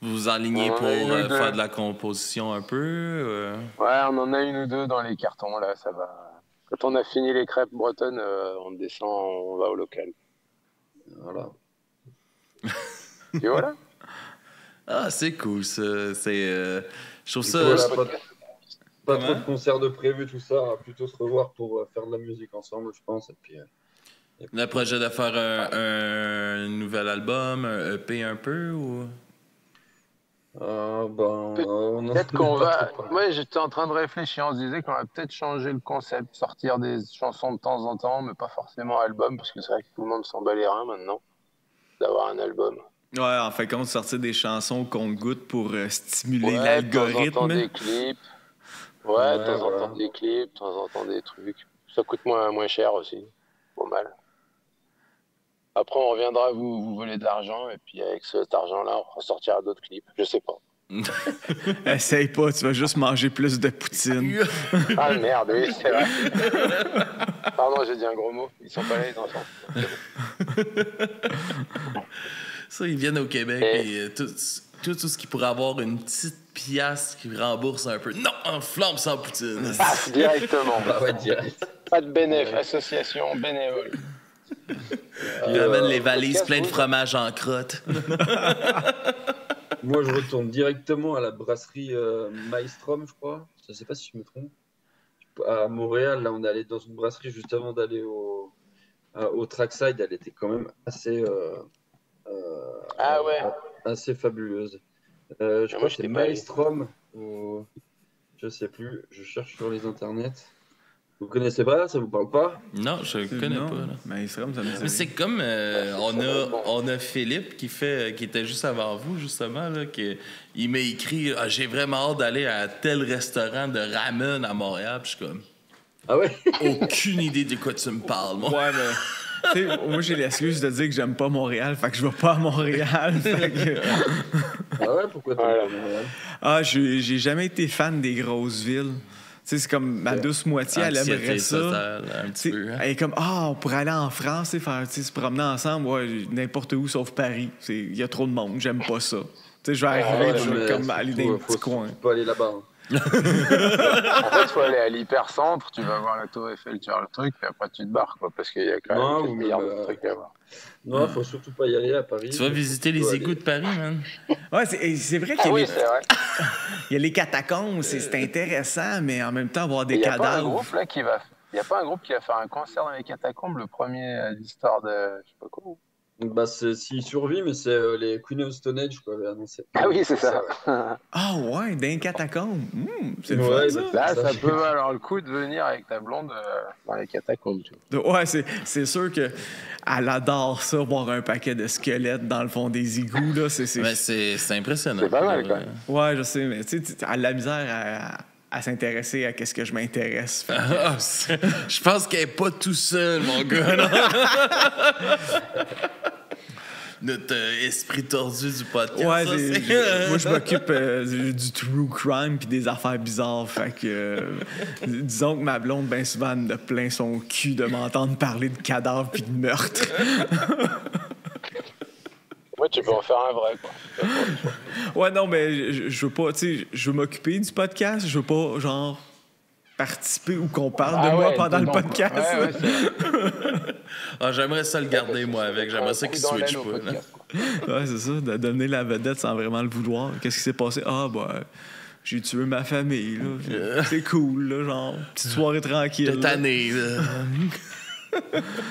Vous vous enlignez On pour en a une ou deux. faire de la composition un peu? Ouais, on en a une ou deux dans les cartons, là, ça va. Quand on a fini les crêpes bretonnes, on descend, on va au local. Voilà. Et voilà. Ah, c'est cool, ça. Je trouve Du ça... coup, voilà, je- pas trop Comment? de concerts de prévu, tout ça. On va plutôt se revoir pour faire de la musique ensemble, je pense. Et puis, Le projet de faire un nouvel album, un EP un peu, ou... on en Peut-être a qu'on pas va. trop parlé. Moi, j'étais en train de réfléchir. On se disait qu'on va peut-être changer le concept, sortir des chansons de temps en temps, mais pas forcément album, parce que c'est vrai que tout le monde s'en bat les reins maintenant d'avoir un album. Ouais, en fait, compte sortir des chansons qu'on goûte pour stimuler Ouais, de temps en temps l'algorithme. des clips. Ouais, de Ouais, temps en voilà. temps des clips, de temps en temps des trucs. Ça coûte moins cher aussi. Pas mal. Après, on reviendra vous voler de l'argent, et puis avec cet argent-là, on ressortira d'autres clips. Je sais pas. Essaye pas, tu vas juste manger plus de poutine. Ah merde, oui, c'est vrai. Pardon, j'ai dit un gros mot. Ils sont pas là, les enfants. Ça, ils viennent au Québec et tout ce qui pourrait avoir une petite pièce qui rembourse un peu. Non, un flambe sans poutine. Passe directement. Bah ouais, direct. Pas de bénéf, association bénévole. Ils ramènent les valises pleines de fromage en crotte. Moi, je retourne directement à la brasserie Maelstrom, je crois. Je sais pas si je me trompe. À Montréal, là, on est allé dans une brasserie juste avant d'aller au Trackside. Elle était quand même assez, Ah ouais. assez fabuleuse. Je crois que c'est Maelstrom ou je sais plus. Je cherche sur les internets. Vous connaissez pas? Ça vous parle pas? Non, je connais pas. Là. Mais ça me dit Mais c'est comme on a Philippe qui était juste avant vous justement là, il m'a écrit j'ai vraiment hâte d'aller à tel restaurant de ramen à Montréal. Puis je suis comme Ah ouais? aucune idée de quoi tu me parles, moi. Ouais, mais... Tu sais, moi, j'ai l'excuse de dire que j'aime pas Montréal, fait que je vais pas à Montréal. Ah ouais? Pourquoi t'as pas Montréal? Ah, j'ai jamais été fan des grosses villes. Tu sais, c'est comme ma douce moitié, elle aimerait ça. Un petit peu, hein? Elle est comme, on pourrait aller en France, se promener ensemble, ouais, n'importe où sauf Paris. Il y a trop de monde, j'aime pas ça. Tu sais, je vais arriver, je vais comme aller dans un petit coin. Faut pas aller là-bas. Hein. En fait, il faut aller à l'hypercentre, tu vas voir la Tour Eiffel, tu vois le truc, puis après tu te barres, quoi, parce qu'il y a quand même 4 milliards de trucs à voir. Non, faut surtout pas y aller à Paris. Tu vas visiter les égouts de Paris, man. Ouais, c'est vrai qu'il y a oui, c'est vrai. il y a les catacombes, c'est intéressant, mais en même temps, voir des Il n'y a pas un cadavres. groupe là qui va. Il y a pas un groupe qui va faire un concert dans les catacombes, le premier d'histoire de. Je sais pas quoi. Bah, s'il survit, mais c'est les Queen of Stone Age, quoi, avait annoncé. Ah oui, c'est ça. Ah ouais, dans les catacombes. C'est le Ouais, fun, ça. Là, ça peut valoir le coup de venir avec ta blonde dans les catacombes. Tu vois. Ouais, c'est sûr qu'elle adore ça, voir un paquet de squelettes dans le fond des égouts. Là. Mais c'est impressionnant. C'est pas mal, quand même. Ouais, je sais, mais tu sais, elle a de la misère à s'intéresser à ce que je m'intéresse. Je pense qu'elle n'est pas tout seul, mon gars. Non? Notre esprit tordu du podcast. Ouais, ça, moi, je m'occupe du true crime puis des affaires bizarres. Fait que, disons que ma blonde, bien souvent, elle a plein son cul de m'entendre parler de cadavres puis de meurtres. Ouais, tu peux en faire un vrai, quoi. Ouais, non, mais je veux pas, tu sais, je veux m'occuper du podcast. Je veux pas, genre, participer ou qu'on parle de moi pendant le podcast. Ouais, j'aimerais ça le garder, moi, avec. J'aimerais ça qu'il switch pas. Ouais, c'est ça, de devenir la vedette sans vraiment le vouloir. Qu'est-ce qui s'est passé? Ah, bah, j'ai tué ma famille, là. C'est cool, là, genre, petite soirée tranquille. Cette année, là.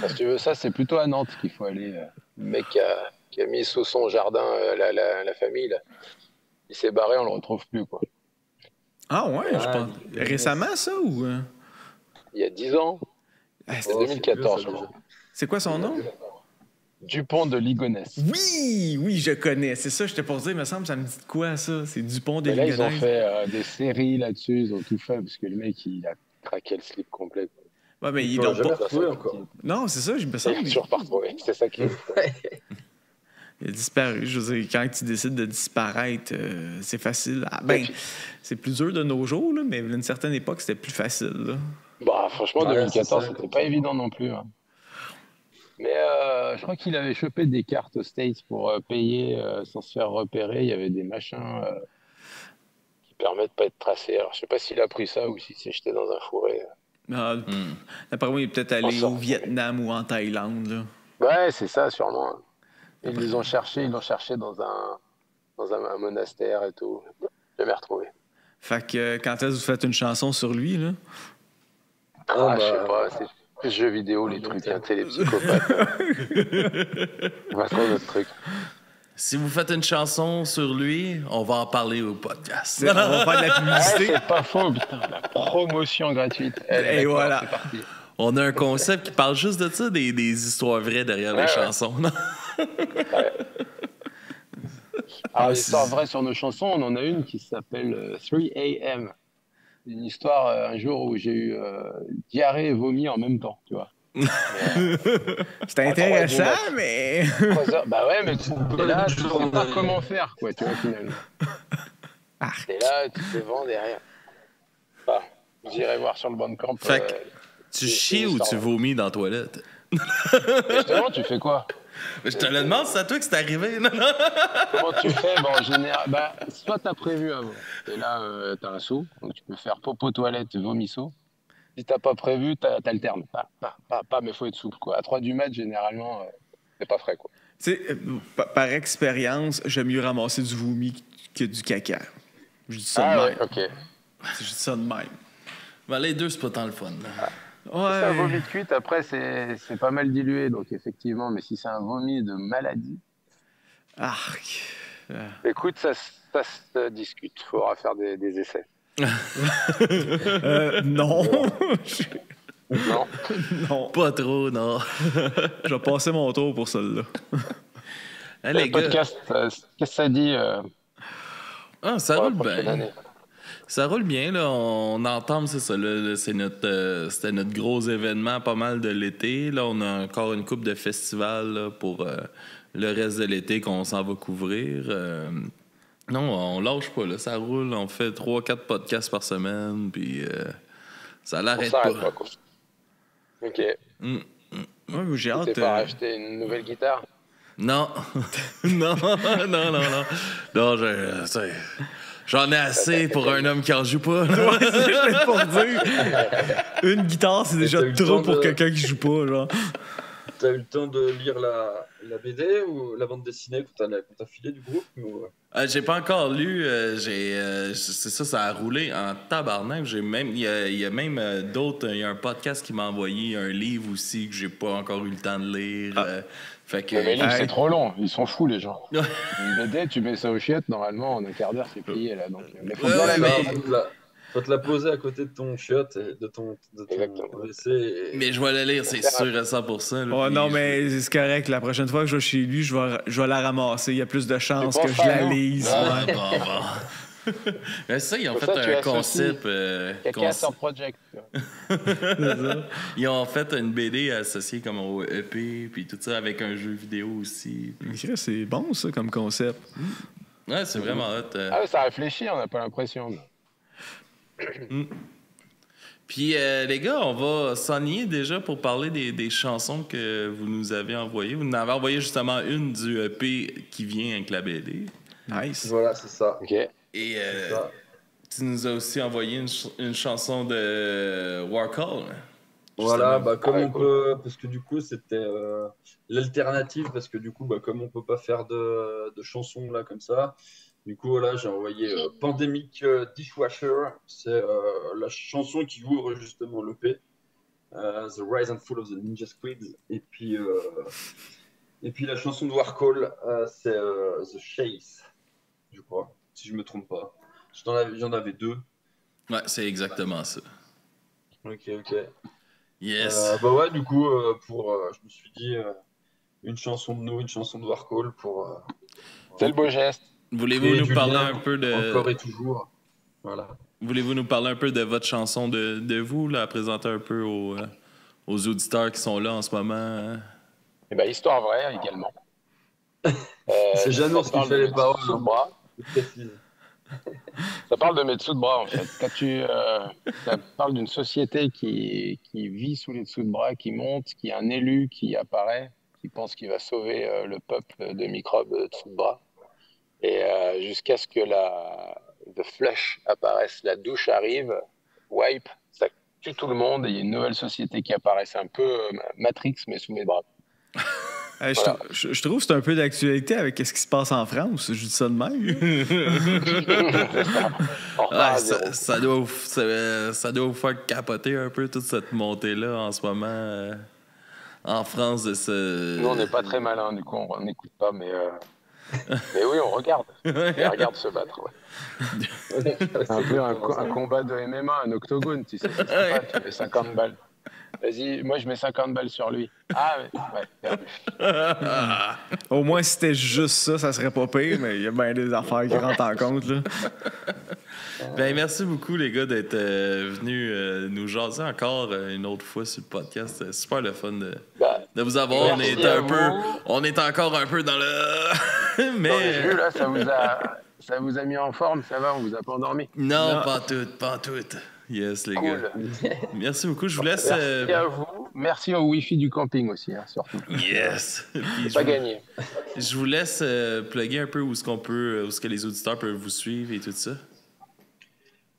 Si tu veux ça, c'est plutôt à Nantes qu'il faut aller. Le mec qui a mis sous son jardin la famille, là. Il s'est barré, on le retrouve plus, quoi. Ah ouais, je pense. Récemment, ça, ou... Il y a 10 ans. C'était 2014, je crois. C'est quoi son nom? Dupont de Ligonnès. Oui, je connais. C'est ça, je t'ai pour dire, il me semble, ça me dit de quoi, ça? C'est Dupont de Ligonnès. Là, Ligonnès. ils ont fait des séries là-dessus, ils ont tout fait, parce que le mec, il a craqué le slip complet. Ouais, mais ils l'ont l'ont pas retrouvé encore. Non, c'est ça, je me semble. Il est toujours pas retrouvé, c'est ça qui est... Il a disparu. Je veux dire, quand tu décides de disparaître, c'est facile. Ah, ben, c'est plus dur de nos jours, là, mais à une certaine époque, c'était plus facile. Là. Bah, franchement, Ouais, 2014, ça, c'était pas évident non plus. Hein. Mais je crois qu'il avait chopé des cartes aux States pour payer sans se faire repérer. Il y avait des machins qui permettent de pas être tracés. Alors, je sais pas s'il a pris ça ou s'il s'est jeté dans un fourré. Ah, D'après moi, il est peut-être allé au Vietnam ou en Thaïlande. Là. Ouais, c'est ça, sûrement. Ils l'ont cherché dans un monastère et tout. Jamais retrouvé. Fait que quand est-ce que vous faites une chanson sur lui, là? Je sais pas, c'est les jeux vidéo, les trucs, hein, les psychopathes. On va trouver d'autres trucs. Si vous faites une chanson sur lui, on va en parler au podcast. On va faire de la publicité. C'est pas faux, putain, la promotion gratuite. Et voilà. C'est parti. On a un concept qui parle juste de ça, des histoires vraies derrière les chansons. Non? Alors, l'histoire vraie sur nos chansons, on en a une qui s'appelle 3 AM. Une histoire un jour où j'ai eu diarrhée et vomi en même temps, tu vois. C'était intéressant, mais... Bah ouais, mais là, tu sais pas comment faire, quoi, tu vois, finalement. Arc. Et là, tu te vends derrière. Enfin, j'irai voir sur le banc de camp. Fait que tu chies ou tu vomis dans la toilette? Justement, tu fais quoi? Je te le demande, c'est à toi que c'est arrivé. Non? Comment tu fais? Bon, en général, soit t'as prévu avant. Et là, t'as un seau. Donc, tu peux faire popo toilette, vomi seau. Si t'as pas prévu, t'alternes. Pas, mais faut être souple, quoi. À 3 du mat, généralement, c'est pas frais, quoi. Tu sais, par expérience, j'aime mieux ramasser du vomi que du caca. Je dis ça de Ah même. ouais, ok. Je dis ça de même. Ben, les deux, c'est pas tant le fun. Là. C'est un Ouais. vomi de cuite, après, c'est pas mal dilué, donc effectivement, mais si c'est un vomi de maladie, Arc. écoute, ça se discute. Faudra faire des essais. Non. Non? Non. Pas trop, non. Je vais passer mon tour pour celle-là. Hey, Le les gars, podcast, qu'est-ce que ça dit ça pour la roule prochaine bien. année? Ça roule bien, là. On entame, c'est ça, là, c'était notre gros événement pas mal de l'été. Là, on a encore une couple de festivals là, pour le reste de l'été qu'on s'en va couvrir. Non, on lâche pas, là. Ça roule. On fait 3-4 podcasts par semaine, puis ça On l'arrête s'arrête pas. pas, quoi. Ok. Ouais, j'ai hâte. T'es pas racheté une nouvelle guitare? Non. non, non, non, non. Non, j'en ai assez pour un homme qui en joue pas. là. Ouais, c'est ce que je viens de pour dire. Une guitare, c'est déjà t'as eu le trop temps pour de- quelqu'un qui joue pas, genre. T'as eu le temps de lire la BD ou la bande dessinée qu'on t'a filé du groupe ou... J'ai pas encore lu. C'est ça, ça a roulé en tabarnak. Il y a même d'autres. Il y a un podcast qui m'a envoyé un livre aussi que j'ai pas encore eu le temps de lire. Fait que. Mais les livres, Hey. c'est trop long. Ils sont fous, les gens. Ouais. Une BD, tu mets ça aux chiottes, normalement, en un quart d'heure, c'est plié, là. Donc, mais faut Ouais, bien la ouais, mettre. mais- Faut te la poser à côté de ton chiotte et de ton Exactement. WC. Et... Mais je vais le lire, c'est sûr à 100%. là, Ouais, puis non, je- mais c'est correct. La prochaine fois que je vais chez lui, je vais la ramasser. Il y a plus de chances Tu que penses je à la nous? lise. Ah, Ouais. bon. Mais ça, ils ont Pour fait ça, tu un associes concept. Caca sur Project. Tu vois. Ils ont fait une BD associée comme au EP, puis tout ça, avec un jeu vidéo aussi. Mais Chris, c'est bon, ça, comme concept. Ouais, c'est vraiment hot. Ah ouais, ça réfléchit, on n'a pas l'impression. Puis, les gars, on va s'enligner déjà pour parler des chansons que vous nous avez envoyées. Vous nous avez envoyé justement une du EP qui vient avec la BD. Nice. Voilà, c'est ça. Ok. Et C'est ça. tu nous as aussi envoyé une chanson de Warcall. Voilà, justement. comme Ouais, on cool. peut, parce que du coup c'était l'alternative, parce que du coup comme on peut pas faire de chansons là comme ça, du coup voilà j'ai envoyé Pandemic Dishwasher, c'est la chanson qui ouvre justement l'EP, The Rise and Fall of the Ninja Squids, et puis la chanson de Warcall, c'est The Chase, je crois, si je me trompe pas. J'en avais deux. Ouais, c'est exactement ça. Ok. Yes. Ouais, du coup, je me suis dit une chanson de nous, une chanson de Warcall pour C'est le beau geste. Voulez-vous créer nous du parler lien un peu encore de. et toujours. Voilà. Voulez-vous nous parler un peu de votre chanson de vous, là, présenter un peu aux auditeurs qui sont là en ce moment? Hein? Et ben, histoire vraie également. C'est Janos ça qui parle fait de les mes paroles, dessous de hein. bras. Je précise. Ça parle de mes dessous de bras, en fait. Ça parle d'une société qui vit sous les dessous de bras, qui monte, qui a un élu qui apparaît, qui pense qu'il va sauver le peuple de microbes dessous de bras. Et jusqu'à ce que The Flush apparaisse, la douche arrive, wipe, ça tue tout le monde et il y a une nouvelle société qui apparaît. C'est un peu Matrix, mais sous mes bras. Voilà. Je trouve que c'est un peu d'actualité avec ce qui se passe en France. Je dis ça de même. On repart à Ouais, zéro. ça doit vous faire capoter un peu toute cette montée-là en ce moment en France de ce. Nous, on n'est pas très malins, du coup, on n'écoute pas, mais oui, on regarde. On regarde se battre, ouais. C'est un peu un combat de MMA, un octogone, tu sais. C'est sympa, tu mets 50 balles. Vas-y, moi, je mets 50 balles sur lui. Ah, ouais, perdu. Au moins, si c'était juste ça, ça serait pas pire, mais il y a bien des affaires qui rentrent en compte, là. Ben, merci beaucoup, les gars, d'être venus nous jaser encore une autre fois sur le podcast. C'est super le fun de vous avoir. Merci à vous. On est encore un peu dans le. Dans les jus, là, ça vous a Ça vous a mis en forme, ça va, on vous a pas endormi? Non, pas tout. Yes, les Cool. gars. Merci beaucoup. Je vous laisse. Merci à vous. Merci au Wi-Fi du camping aussi, hein, surtout. Yes. Puis Pas gagné. je vous laisse plugger un peu où est-ce que les auditeurs peuvent vous suivre et tout ça.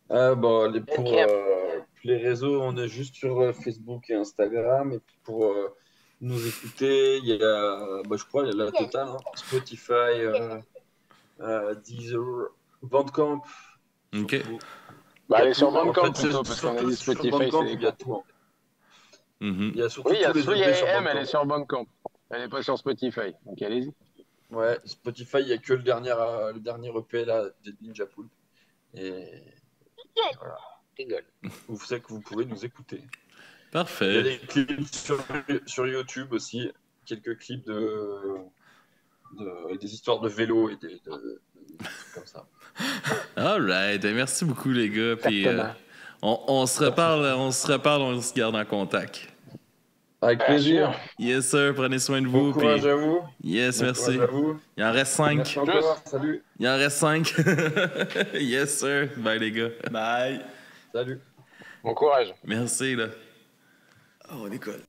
Pour les réseaux, on est juste sur Facebook et Instagram. Et puis pour nous écouter, il y a, je crois, il y a la totale, hein, Spotify, Deezer, Bandcamp. OK. surtout. Allez sur En Bandcamp fait, c'est plutôt, parce qu'on a surtout dit sur Spotify, Bandcamp, c'est il y a tout. Mhm. Il y a surtout Oui, il y a tous les Free EP sur AM, elle Bandcamp. est sur Bandcamp. Elle n'est pas sur Spotify, donc allez-y. Ouais, Spotify, il n'y a que le dernier EP là, de Ninja Pool. Et voilà. Rigole. Vous savez que vous pouvez nous écouter. Il y a Parfait. des clips sur YouTube aussi, quelques clips des histoires de vélo et des trucs comme ça. All right. Merci beaucoup, les gars. Puis Exactement. on se reparle, on se garde en contact. Avec plaisir. Yes, sir. Prenez soin de vous. Bon courage puis- à vous. Yes, Bon merci. courage à vous. Il en reste 5. Merci encore. Salut. Il en reste 5. Yes, sir. Bye, les gars. Bye. Salut. Bon courage. Merci, là. Oh, on décolle.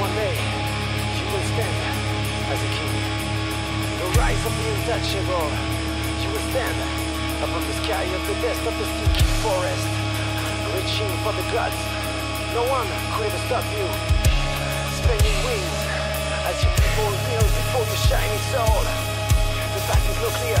One day, you will stand as a king. The rise of the untouchable. You will stand above the sky of the best of the stinky forest, reaching for the gods. No one could ever stop you. Spreading wings as you people kneel before your shining soul. The path is no clear.